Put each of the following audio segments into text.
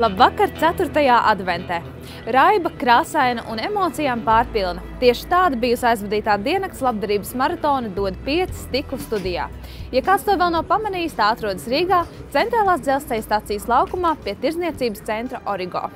Labvakar 4. adventē. Raiba, krāsaina un emocijām pārpilna. Tieši tāda bijusi aizvadītā diennakts labdarības maratona dod 5 stiklu studijā. Ja kāds to vēl nav pamanījis, tā atrodas Rīgā, centrālās dzelzceļa stacijas laukumā pie Tirdzniecības centra Origo.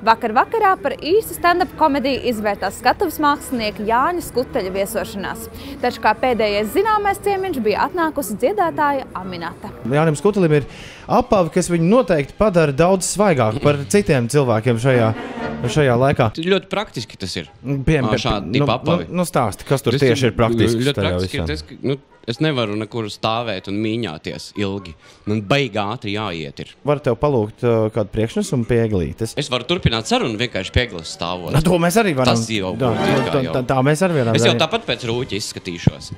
Vakar vakarā par īstu stand-up komediju izvērtās skatuves mākslinieka Jāņa Skuteļa viesošanās. Taču kā pēdējais zināmais ciemiņš bija atnākusi dziedātāja Aminata. Jānim Skutelim ir apava, kas viņu noteikti padara daudz svaigāku par citiem cilvēkiem šajā laikā. Ļoti praktiski tas ir. Šādi tipa apavi. Stāsti, kas tur tieši ir praktiski? Ļoti praktiski ir tas, ka es nevaru nekur stāvēt un mīņāties ilgi. Man baigi ātri jāiet ir. Varu tev palūgt kādu priekšnesumu pie eglītes? Es varu turpināt sarunu vienkārši pie egles stāvot. To mēs arī varam. Tas jau būtu. Tā mēs arī varam. Es jau tāpat pēc rūķa izskatīšos.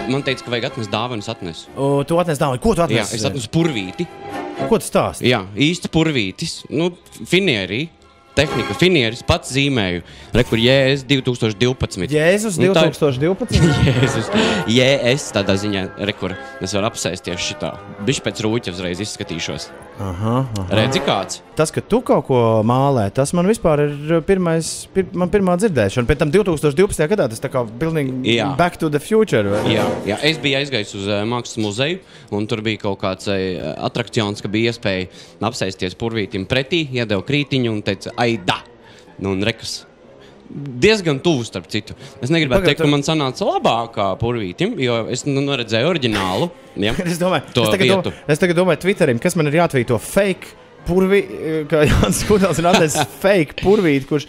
Man teica, ka vajag atnest dāvanu, es atnesu. Tu atnes dāvanu. Ko tu atnes? Jā, es atnesu purvīti. Ko tu stāsti? Jā, īsti purvītis. Finierī. Tehnika, finieris, pats zīmēju. Rekur Jēzus 2012. Jēzus 2012? Jēzus tādā ziņā, rekur. Es varu apsēsties šitā. Bišķi pēc rūķa uzreiz izskatīšos. Aha. Redzi kāds? Tas, ka tu kaut ko mālē, tas man vispār ir pirmā dzirdēšana. Pēc tam 2012. gadā tas tā kā pilnīgi back to the future. Vai? Jā. Es biju aizgājis uz mākslas muzeju, un tur bija kaut kāds atrakcions, ka bija iespēja apsēsties purvītim pretī, iedeva krītiņu un teica, aidā! Un rekas. Diezgan tuvu starp citu. Es negribētu teikt, ka man sanāca labākā purvītim, jo es neredzēju oriģinālu. Ja? Es tagad domāju Twitterim, kas man ir jātvīto fake purvīti, kā Jānis Skutelis ir atnesis fake purvīti, kurš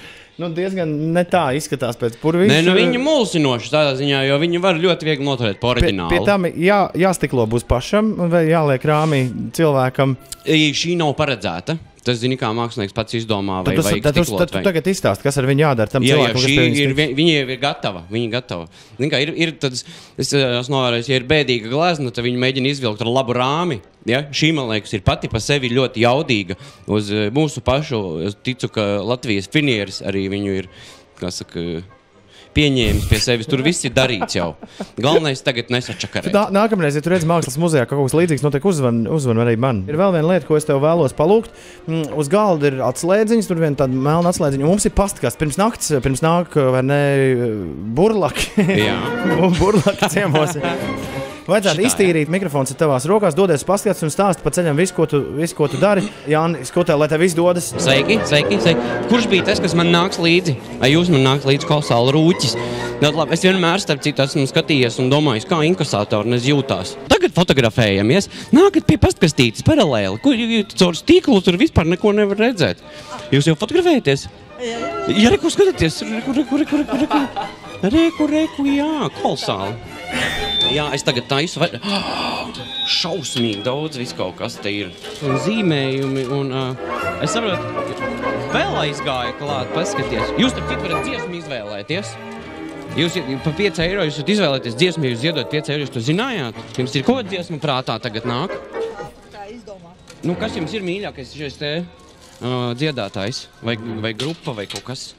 diezgan ne tā izskatās pēc purvīša. Nē, viņi mulsinoši tādā ziņā, jo viņi var ļoti viegli noturēt pa oriģinālu. Pie tam jāstiklo būs pašam vai jāliek rāmī cilvēkam? Šī nav paredzēta. Tas, zini, kā mākslinieks pats izdomā, vai vajag stiklot. Tad tu tagad izstāst, kas ar viņu jādara tam cilvēkam. Viņa ir gatava. Zini, kā ir tāds, es novērēju, ja ir bēdīga glezna, tad viņi mēģina izvilkt ar labu rāmi. Ja? Šī, man liekas, ir pati pa sevi ļoti jaudīga. Uz mūsu pašu, es ticu, ka Latvijas finieris arī viņu ir, kā saka, pieņēmis pie sevis. Tur viss ir darīts jau. Galvenais tagad nesačakarēt. Nākamreiz, ja tu redzi mākslas muzejā, ka kaut kas līdzīgs notiek, uzvan arī man. Ir vēl viena lieta, ko es tev vēlos palūgt. Uz galda ir atslēdziņas, tur viena tāda melna atslēdziņa. Un mums ir pastkās. Pirms nāk, vai ne, burlaki. Jā. Burlaki ciemos. Vajadzētu iztīrīt, mikrofons ir tavās rokās, dodies paskats un stāst pa ceļam visu, ko tu dari. Jāni Skuteļ, lai tev viss dodas. Sveiki. Kurš bija tas, kas man nāks līdzi? Vai jūs man nāks līdzi kolosāli rūķis? Es vienmēr starp citu esmu skatījies un domājis, kā inkasātori nes jūtās. Tagad fotografējamies, nākat pie pastkastītes paralēli. Caur stīklu tur vispār neko nevar redzēt. Jūs jau fotografējaties? Jā, reku skatāties. Reku, jā, kolosāli. Jā, es tagad taisu šausmīgi daudz viss kaut kas te ir. Un zīmējumi un es saprotu, vēl aizgāja klāt, paskaties. Jūs tad citu varat dziesmu izvēlēties. Jūs pa 5 eiro jūs varat izvēlēties dziesmu, jūs ziedot 5 eiro, jūs to zinājāt? Jums ir ko dziesma prātā tagad nāk? Tā izdomā. Kas jums ir mīļākais šis te dziedātājs? Vai grupa vai kaut kas?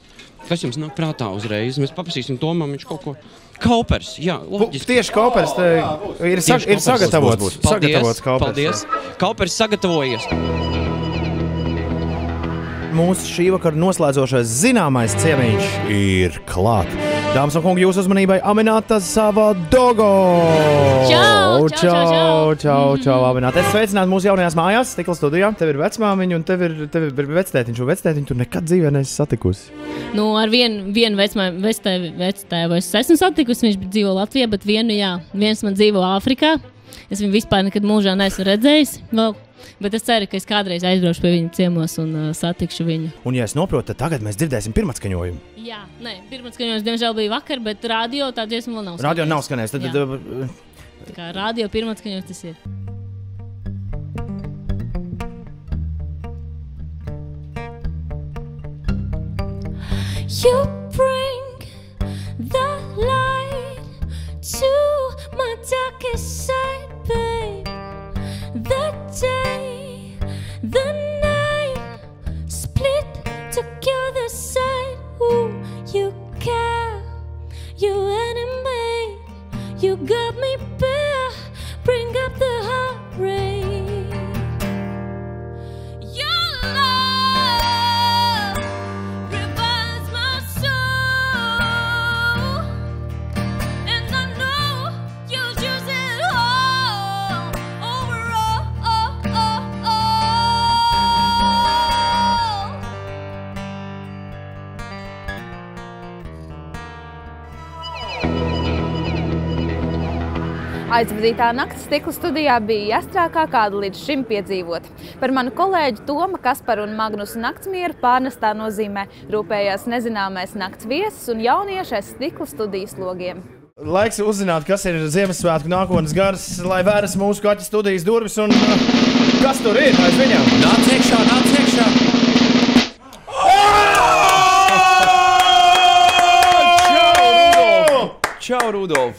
Kas jums nāk prātā uzreiz? Mēs paprasīsim Tomam, viņš kaut ko... Kaupers, jā, loģiski. Tieši Kaupers ir sagatavots. Sagatavots Kaupers. Paldies. Kaupers sagatavojies. Mūsu šī vakara noslēdzošais zināmais ciemiņš ir klāt. Dāmas un kungi, jūsu uzmanībai Aminata Savadogo! Čau, Aminata. Es sveicinātu mūsu jaunajās mājās, Stikla studijā. Tev ir vecmāmiņa un tev ir vectētiņš. Un vectētiņu tu nekad dzīvē neesi satikusi. Ar vienu vectēvu es esmu satikusi, viņš dzīvo Latvijā, bet viens man dzīvo Āfrikā. Es viņu vispār nekad mūžā neesmu redzējis vēl. Bet es ceru, ka es kādreiz aizbraukšu pie viņa ciemos un satikšu viņu. Un, ja es noprotu, tad tagad mēs dzirdēsim pirmatskaņojumu. Jā, pirmatskaņojums diemžēl bija vakar, bet radio tā dziesma vēl nav skanējis. Radio nav skanējis. Tā kā radio pirmatskaņojums tas ir. You bring the light to my darkest side, babe. The day, the night, split together side. Ooh, you care, you animate, you got me bare, bring up the heart rate. You love Aizvadītā nakts stikla studijā bija jāstrākā kāda līdz šim piedzīvot. Par manu kolēģu Toma, Kasparu un Magnusu naktsmieru pārnestā nozīmē rūpējās nezināmais nakts viesis un jaunieši aiz stikla studijas logiem. Laiks uzzināt, kas ir Ziemassvētku nākotnes gars, lai vēras mūsu kaķa studijas durvis un kas tur ir aiz viņām? Nāc iekšā, nāc iekšā! Čau, Rudolf!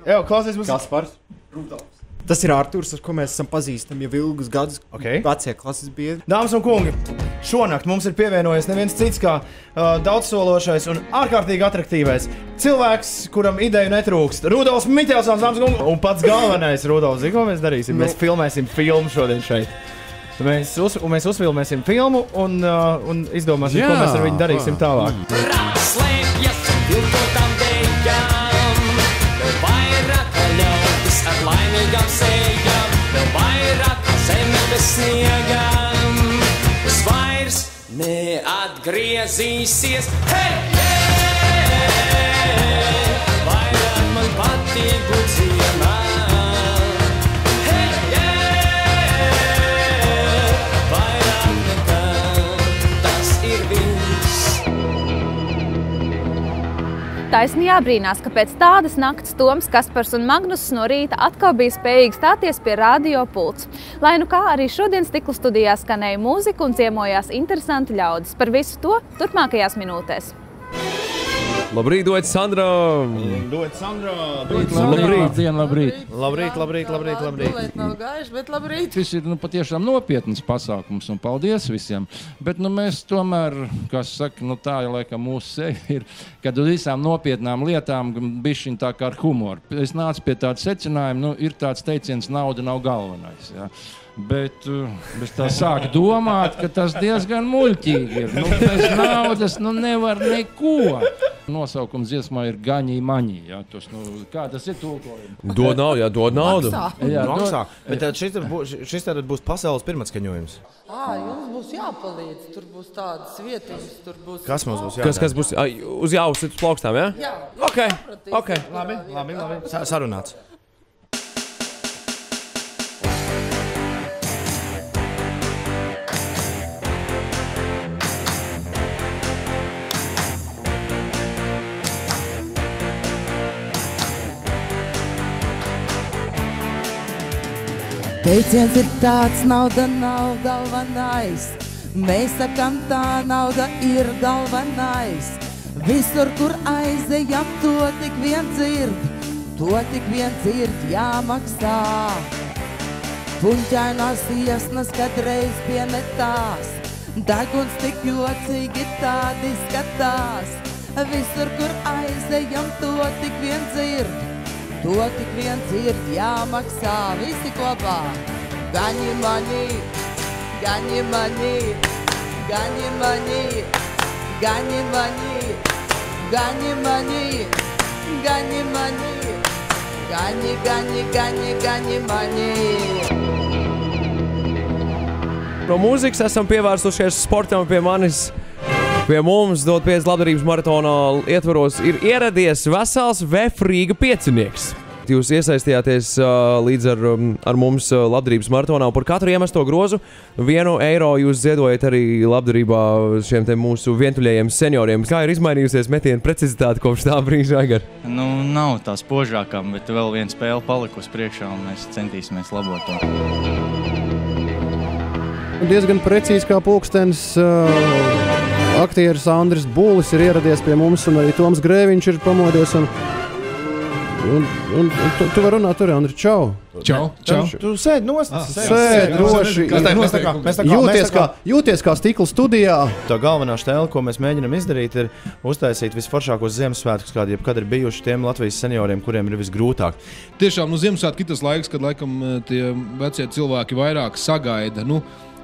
Jau, klausies mums... Kaspars. Rudolfs. Tas ir Arturs, ar ko mēs esam pazīstami jau ilgus gadus. Okay. Vecie klases biedri. Dāmas un kungi, šonakt mums ir pievienojies neviens cits kā daudzsološais un ārkārtīgi atraktīvais cilvēks, kuram ideju netrūkst. Rudolfs Miķelsons, dāmas un kungi, un pats galvenais Rudolfs. Zini, ko mēs darīsim? Mēs filmēsim filmu šodien šeit. Mēs uzfilmēsim filmu un izdomāsim, ko mēs ar viņu darīsim tālāk. Slēpjas viltotam dejām, vēl vairāk ļaudis ar laimīgām sejām, vēl vairāk zeme bez sniegām, kas vairs neatgriezīsies. Hei, hei, vairāk man patīk būt ziemā. Taisni jābrīnās, ka pēc tādas nakts Toms, Kaspars un Magnus no rīta atkal bija spējīgi stāties pie radio pults. Lai nu kā arī šodien stikla studijā skanēja mūzika un ciemojās interesanti ļaudis. Par visu to turpmākajās minūtēs. Labrīt, dod Sandra! Dod Sandra! Labrīt! Labrīt nav gaiši, bet labrīt! Šis ir patiešām nopietns pasākums un paldies visiem. Bet mēs tomēr, kas saka, tā jau laikam mūsu sevi ir, kad uz visām nopietnām lietām bišķiņ tā kā ar humoru. Es nācu pie tāda secinājuma, ir tāds teiciens, nauda nav galvenais. Ja? Bet es tā sāku domāt, ka tas diezgan muļķīgi ir. Bez naudas nevar neko. Nosaukums dziesmā ir Gaņī Maņī. Ja? Kā tas ir tulkojums? Dod naudu, jā, dod naudu. Maksā. Bet šis tātad būs pasaules pirmatskaņojums. Jums būs jāpalīdz. Tur būs tādas vietiņas, tur būs... Kas mums būs jādara? Kas būs? Uz jāuzsit uz plaukstām, jā? Jā. Ok. Labi. Sarunāts. Teiciens ir tāds, nauda nav galvenais. Mēs sakam tā, nauda ir galvenais. Visur, kur aizejam, to tik vien dzird, jāmaksā. Puņķainās iesnas katreiz pienetās, deguns tik jocīgi tādi skatās. Visur, kur aizejam, to tik vien dzird, jāmaksā. Visi kopā. Gaņi maņī, gaņi maņī, gaņi maņī, gaņi maņī, gaņi maņī, gaņi maņī, gaņi maņī. No mūzikas esam pievērsušies sportam pie manis. Pie mums Dod 5 labdarības maratonā ietvaros ir ieradies vesels VF Rīga piecinieks. Jūs iesaistījāties līdz ar mums labdarības maratonā, un par katru iemesto grozu 1 eiro jūs ziedojat arī labdarībā šiem te mūsu vientuļajiem senioriem. Kā ir izmainījusies metienu precizitāte kopš tā brīža, Aigar? Nav tā spožākām, bet vēl viena spēle palikusi priekšā, un mēs centīsimies labot to. Diezgan precīzi kā pulkstenis. Aktieris Andris Būlis ir ieradies pie mums, un arī Toms Grēviņš ir pamodies. Tu vari runāt tur, Andri. Čau! Čau! Tu sēd nost! Sēd droši! Jūties kā stikla studijā. Tā galvenā štēle, ko mēs mēģinam izdarīt, ir uztaisīt visforšākos Ziemassvētkus, kādi jebkad ir bijuši tiem Latvijas senioriem, kuriem ir visgrūtāk. Tiešām, Ziemassvētku ir tas laiks, kad laikam tie vecie cilvēki vairāk sagaida.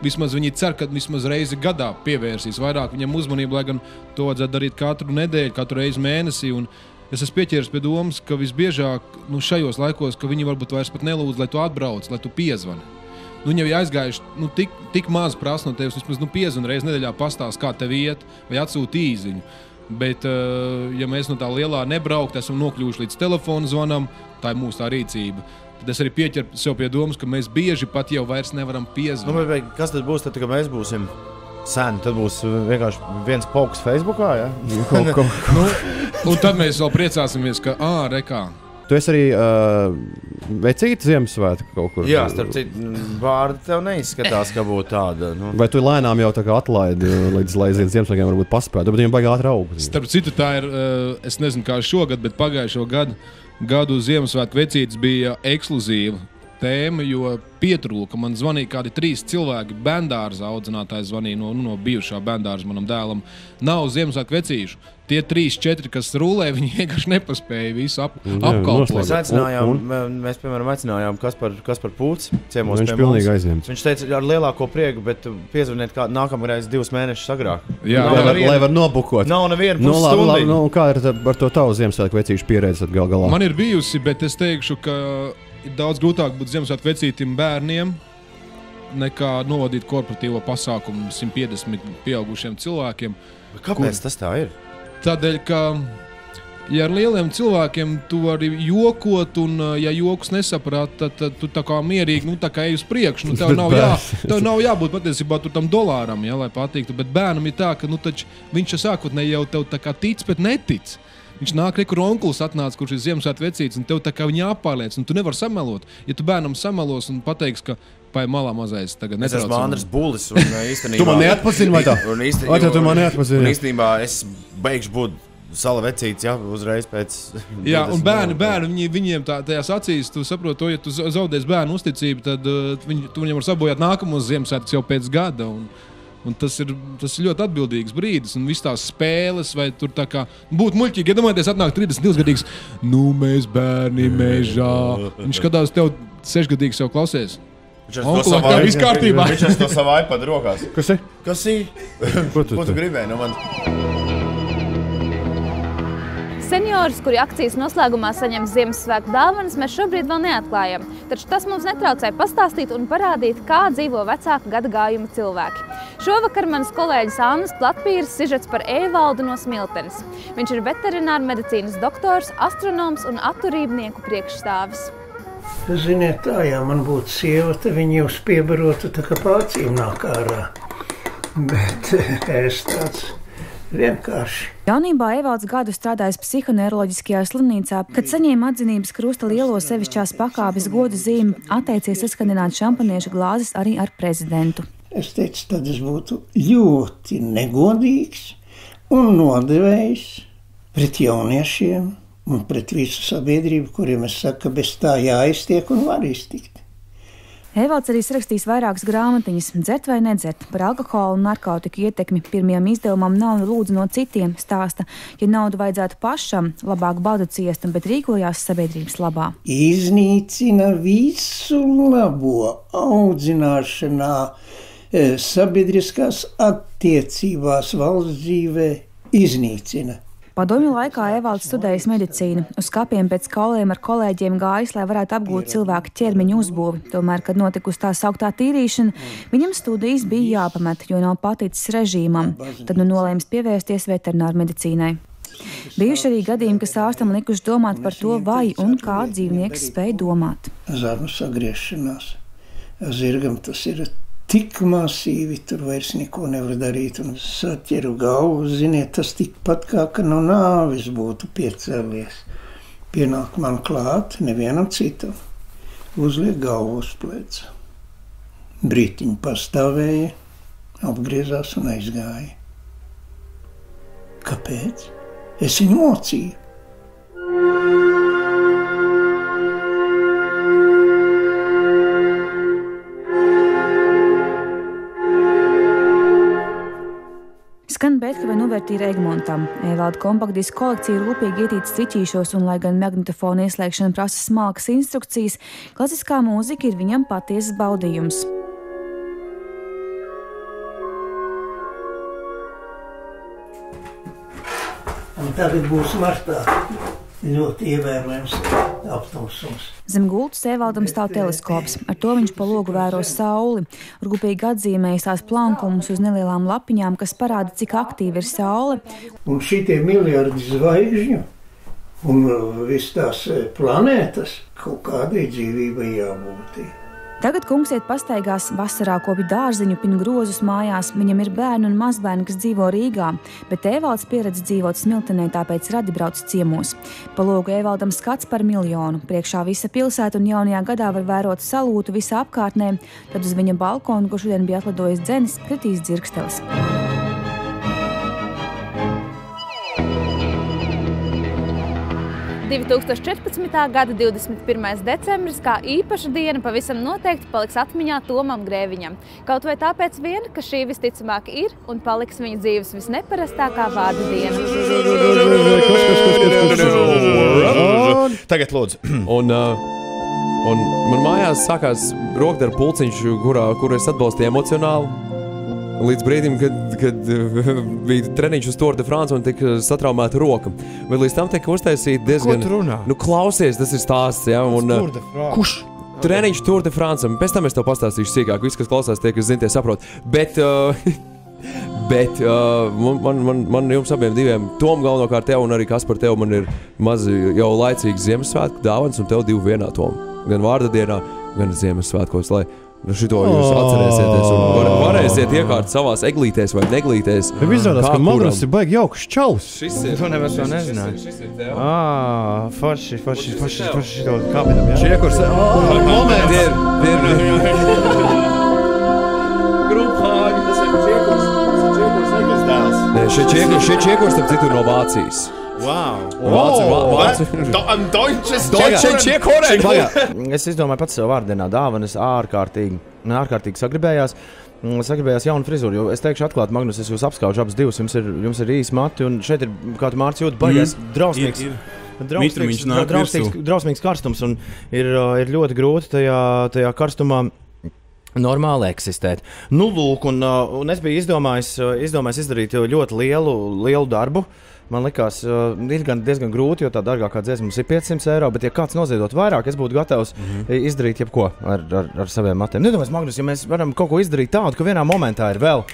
Vismaz viņi cer, ka vismaz reizi gadā pievērsīs vairāk viņam uzmanību, lai gan to vajadzētu darīt katru nedēļu, katru reizi mēnesī. Un es esmu pieķēries pie domas, ka visbiežāk šajos laikos, ka viņi varbūt vairs pat nelūdz, lai tu atbrauc, lai tu piezvani. Viņi jau ir aizgājuši tik maz prasa no tevis, vismaz piezvani reizi nedēļā pastāst, kā tev iet, vai atsūti īziņu. Bet, ja mēs no tā lielā nebraukt, esam nokļuvuši līdz telefonu zvanam, tā ir mūsu tā rīcība. Tad es arī pieķeru sev pie domas, ka mēs bieži pat jau vairs nevaram piezvanīt. Nu, bet kas tad būs, tad, kad mēs būsim sen? Tad būs vienkārši viens pauks Facebookā, ja? Nu, un tad mēs vēl priecāsimies, ka, rekā. Tu esi arī vecīta Ziemassvētku kaut kur? Jā, starp citu, vārdi tev neizskatās, ka būtu tāda. Nu. Vai tu lēnām jau tā kā atlaidi līdz Ziemassvētkiem varbūt paspēt? Tu viņiem baigi ātri augt. Starp citu, tā ir, es nezinu kā šogad, bet pagājušo gadu Ziemassvētku vecītes bija ekskluzīva tēma, jo pietrūka. Man zvanīja kādi 3 cilvēki, bērndārza audzinātājs zvanīja no bijušā bērndārza manam dēlam. Nav Ziemassvētku vecīšu. Tie 3-4, kas rulē, viņi vienkārši nepaspēja visu apkalpot. Mēs, piemēram, aicinājām Kaspar Pūts ciemos viņš pie mums. Pilnīgi aizņemts. Viņš teica ar lielāko prieku, bet piezvaniet kā nākamreiz 2 mēnešus agrāk. Jā, lai var nobukot. Nav neviena pusstundī. Nu, kā ir ar to tavu Ziemassvētku vecīšu pieredzi galā? Man ir bijusi, bet es teikšu, ka ir daudz grūtāk būt Ziemassvētku vecītim bērniem nekā novadīt korporatīvo pasākumu 150 pieaugušiem cilvēkiem. Kāpēc tas tā ir? Tādēļ, ka ja ar lieliem cilvēkiem tu vari jokot, un ja jokus nesaprāt, tad tu tā kā mierīgi, tā kā ej uz priekšu. Tev nav jābūt patiesībā tur tam dolāram, ja, lai patīktu, bet bērnam ir tā, ka taču viņš sākotnēji jau tev tā kā tic, bet netic. Viņš nāk, kur onkulis atnāca, kurš ir Ziemassvētku vecītis, un tev tā kā viņa jāpārliec, un tu nevar samelot. Ja tu bērnam samelos un pateiks, ka pai malā mazais tagad netrauc. Es esmu Andris Bulis, un īstenībā... Tu man neatpazini, vai tā? Vai tu man neatpazini? Un īstenībā es beigšu būt sala vecītis, ja, uzreiz pēc... Jā, un bērni, viņiem tajās acīs, tu saproti to, ja tu zaudēsi bērnu uzticību, tad tu viņam var sabojāt nākamos Ziemassvētkus jau pēc gada, un tas ir ļoti atbildīgs brīdis, un viss tās spēles, vai tur tā kā būt muļķīgi, iedomājieties, atnāk 32-gadīgs, mēs bērni mežā. Viņš skatās tev 6-gadīgs jau klausies. Onkulā, kā viss kārtībā. Viņš ar to savu iPad rokās. Kas ir? Ko tu gribēji no manis? Seniorus, kuri akcijas noslēgumā saņem Ziemassvētku dāvanas, mēs šobrīd vēl neatklājam. Taču tas mums netraucē pastāstīt un parādīt, kā dzīvo vecāka gadagājuma cilvēki. Šovakar manas kolēģis Annas Platpīras sižets par Evaldu no Smiltenes. Viņš ir veterinārmedicīnas medicīnas doktors, astronoms un atturībnieku priekšstāvis. Ziniet, tā, ja man būtu sieva, tad viņi jau spiebarotu, tā kā pācīm nāk ārā. Bet es tāds... vienkārši. Jaunībā Evalds gadu strādājis psihoneiroloģiskajā slimnīcā, kad saņēma atzinības krusta lielo sevišķās pakāpes godu zīmi, atteicies saskandināt šampaniešu glāzes arī ar prezidentu. Es teicu, tad es būtu ļoti negodīgs un nodevējs pret jauniešiem un pret visu sabiedrību, kuriem es saku, ka bez tā jāiztiek un var iztikt. Evalds arī sarakstījis vairākas grāmatiņas, dzert vai nedzert, par alkoholu un narkotiku ietekmi. Pirmajam izdevumam naudu lūdzu no citiem, stāsta, ja naudu vajadzētu pašam, labāk badu ciest, bet rīkojās sabiedrības labā. Iznīcina visu labo audzināšanā, sabiedriskās attiecībās, valsts dzīvē iznīcina. Padomju laikā Evalds studējis medicīnu. Uz skapiem pēc kauliem ar kolēģiem gājis, lai varētu apgūt cilvēku ķermeņa uzbūvi. Tomēr, kad notikusi tā sauktā tīrīšana, viņam studijas bija jāpamet, jo nav paticis režīmam. Tad nolēmis pievērsties veterinārmedicīnai. Bijuši arī gadījumi, kas ārstam likuši domāt par to, vai un kā dzīvnieks spēj domāt. Zarnu sagriešanās. Zirgam tas ir tik masīvi, tur vairs neko nevar darīt, un saķeru galvu, ziniet, tas tikpat kā, ka no nāvis būtu piecēlies. Pienāk man klāt, nevienam citam, uzliek galvu uz pleca. Brītiņu pastāvēja, apgriezās un aizgāja. Kāpēc? Es viņu mocīju. Skan Beethovena uvertīra Egmontam. Evalda kompaktdisku kolekcija rūpīgi ietītas ciķīšos, un, lai gan magnetofona ieslēgšana prasa smalkas instrukcijas, klasiskā mūzika ir viņam patiesas baudījums. Un tagad būs martā. ļoti ievērojams aptumsums. Zem gultas Evaldam stāv teleskops. Ar to viņš pa logu vēro sauli. Rūpīgi atzīmējis tās plankumus uz nelielām lapiņām, kas parāda, cik aktīva ir saule. Un šitie miljardi zvaigžņu un viss tās planētas kaut kādai dzīvībai jābūt. Tagad kungs iet pastaigās, vasarā kopj dārziņu, pin grozus mājās. Viņam ir bērni un mazbērni, kas dzīvo Rīgā, bet Evalds pieredz dzīvot Smiltenē, tāpēc radi brauc ciemos. Pa logu Evaldam skats par 1 miljonu. Priekšā visa pilsēta un jaunajā gadā var vērot salūtu visā apkārtnē. Tad uz viņa balkonu, kur šodien bija atlidojis dzenis, kritīs dzirkstelis. 2014. gada 21. decembris kā īpaša diena pavisam noteikti paliks atmiņā Tomam Grēviņam. Kaut vai tāpēc vien, ka šī visticamāk ir un paliks viņa dzīves visneparastākā vārda diena. Tagad lūdzu. Un man mājās sākās rokdarba pulciņš, kuru es atbalstīju emocionāli. Līdz brīdim, kad bija treniņš uz Tour de France un tika satraumēta roka. Bet līdz tam tika uztaisīta diezgan... Ko tu runā? Nu, klausies, tas ir stāsts, ja? Un, Tour de France? Kurš? Treniņš Tour de France. Pēc tam es tev pastāstīšu sīkāk. Viss, kas klausās, tie, kas zina, tie saprot. Bet man jums abiem diviem, Tom galvenokārt tev un arī Kaspar tev, man ir mazi jau laicīgs Ziemassvētku dāvans un tev 2 vienā, Tom. Gan vārda dienā, gan Ziemassvētkos, lai šito jūs atcerēsieties un varēsiet iekārt savās eglītēs vai neglītēs. Tev izrādās, ka Magnus ir baigi jauks čaus. Šis ir. To nevar to nezināt. Šis ir tev. Forši to kāpinam, jā? Čiekurs. Moments. Grupāgi, tas ir Čiekurs. Čiekurs dēls. Nē, šie Čiekurs, starp citu, no Vācijas. Es izdomāju pats sev vārdienā dāvanas ārkārtīgi sagribējās jaunu frizūru, jo es teikšu atklāt, Magnus, es jūs apskaužu abas divas, jums ir īsi mati, un šeit ir, kā tu Mārcis jūt, baigais drausmīgs karstums, un ir ļoti grūti tajā karstumā normāli eksistēt. Nu, lūk, un es biju izdomājis izdarīt ļoti lielu darbu. Man likās, ir diezgan grūti, jo tā dārgākā dziesma mums ir 500 eiro, bet ja kāds noziedot vairāk, es būtu gatavs izdarīt jebko ar saviem matiem. Nedomājies, Magnus, ja mēs varam kaut ko izdarīt tādu, ka vienā momentā ir vēl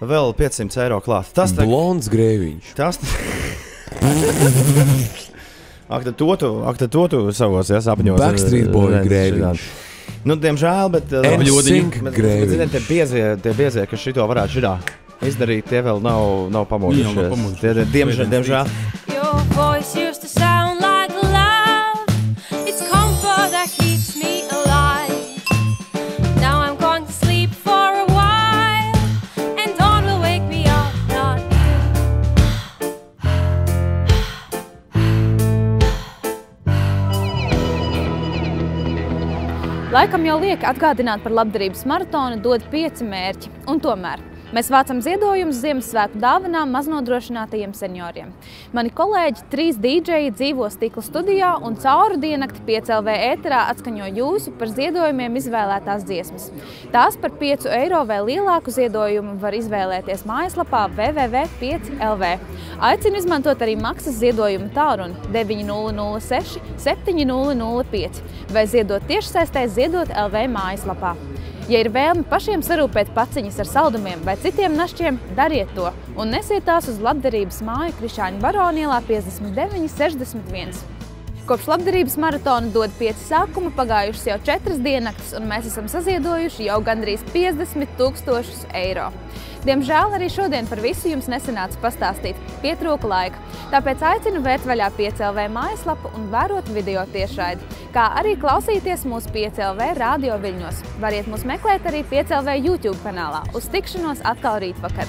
500 eiro klāt. Blonds Grēviņš. Ak, tad to tu savos sapņos. Backstreet Boy Grēviņš. Nu, diemžēl, bet tie biezie, kas šito varētu šitā izdarīt, tie vēl nav pamodušies. Diemžēl. Your voice used to sound like love. It's comfort that keeps me alive. Now I'm going to sleep for a while, and dawn will wake me up, not you. Laikam jau liek atgādināt par labdarības maratonu dod 5 mērķi, un tomēr mēs vācam ziedojumus Ziemassvētku dāvanām maznodrošinātajiem senioriem. Mani kolēģi 3 dīdžeji dzīvo Stikla studijā un cauru diennakti 5LV ēterā atskaņo jūsu par ziedojumiem izvēlētās dziesmas. Tās par 5 eiro vai lielāku ziedojumu var izvēlēties mājaslapā www.5LV. Aicinu izmantot arī maksas ziedojumu tālruni 9006 7005 vai ziedot tiešsaistē ziedot LV mājaslapā. Ja ir vēlme pašiem sarūpēt paciņas ar saldumiem vai citiem našķiem, dariet to un nesiet tās uz labdarības māju Krišāņu Baronielā 5961. Kopš labdarības maratona dod 5 sākuma pagājušas jau 4 diennaktis, un mēs esam saziedojuši jau gandrīz 50 000 eiro. Diemžēl arī šodien par visu jums nesanāca pastāstīt, pietrūka laika. Tāpēc aicinu vērt vaļā 5LV mājaslapu un vērot video tiešraidi, kā arī klausīties mūsu 5LV radio viļņos. Variet mūs meklēt arī 5LV YouTube kanālā. Uz tikšanos atkal rītvakar!